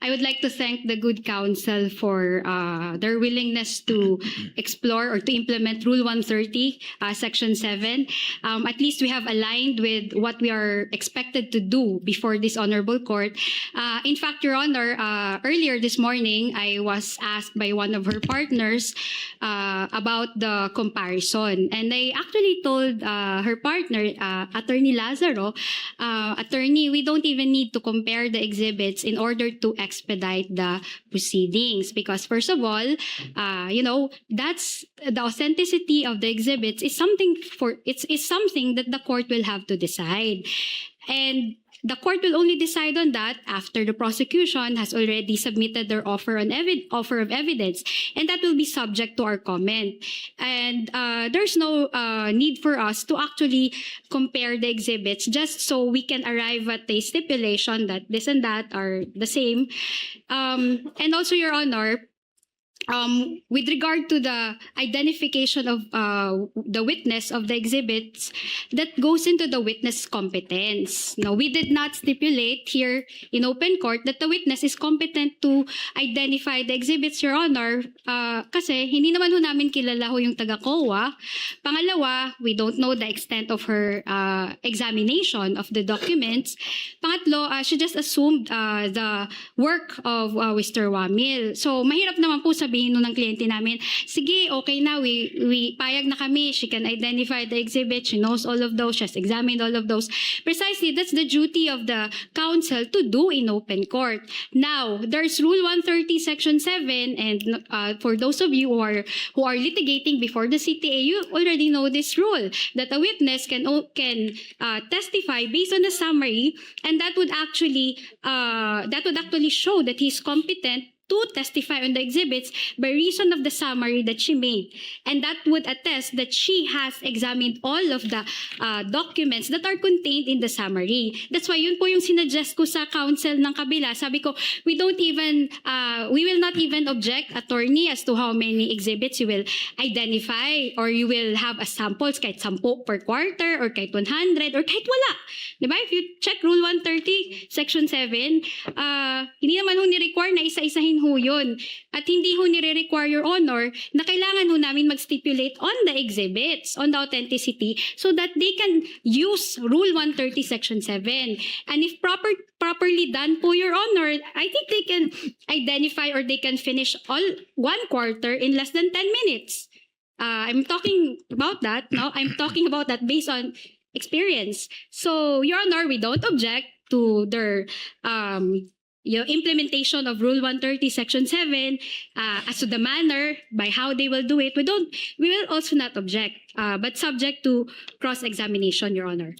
I would like to thank the good counsel for their willingness to explore or to implement Rule 130, Section 7. At least we have aligned with what we are expected to do before this honorable court. In fact, Your Honor, earlier this morning, I was asked by one of her partners about the comparison. And I actually told her partner, Attorney Lazaro, Attorney, we don't even need to compare the exhibits in order to expedite the proceedings. Because first of all, that's the authenticity of the exhibits is something it's something that the court will have to decide. And the court will only decide on that after the prosecution has already submitted their offer of evidence, and that will be subject to our comment. And there's no need for us to actually compare the exhibits just so we can arrive at a stipulation that this and that are the same. And also, Your Honor, with regard to the identification of the witness of the exhibits, that goes into the witness competence. No, we did not stipulate here in open court that the witness is competent to identify the exhibits, Your Honor, kasi hindi naman ho namin kilala ho yung taga-COA. Pangalawa, we don't know the extent of her examination of the documents. Pangatlo, she just assumed the work of Mr. Wamil. So, mahirap naman po sabihin nun ng kliyente namin, sige, okay na, we payag na kami, she can identify the exhibit, she knows all of those, she has examined all of those. Precisely, that's the duty of the counsel to do in open court. Now, there's Rule 130, Section 7, and for those of you who are litigating before the CTA, you already know this rule, that a witness can testify based on the summary, and that would actually show that he's competent to testify on the exhibits by reason of the summary that she made. And that would attest that she has examined all of the documents that are contained in the summary. That's why yun po yung sinuggest ko sa counsel ng kabila. Sabi ko, we will not even object, attorney, as to how many exhibits you will identify or you will have as samples, kahit 10 per quarter or kahit 100 or kahit wala. Diba? If you check Rule 130, Section 7, hindi naman ho ni-require na isa-isahin ho yun. At hindi ho nire-require, Your Honor, na kailangan ho namin mag-stipulate on the exhibits, on the authenticity, so that they can use Rule 130, Section 7. And if properly done po, Your Honor, I think they can identify or they can finish all 1 quarter in less than 10 minutes. I'm talking about that. No? I'm talking about that based on experience. So, Your Honor, we don't object to their implementation of Rule 130, Section 7, as to the manner by how they will do it. We will also not object, but subject to cross-examination, Your Honor.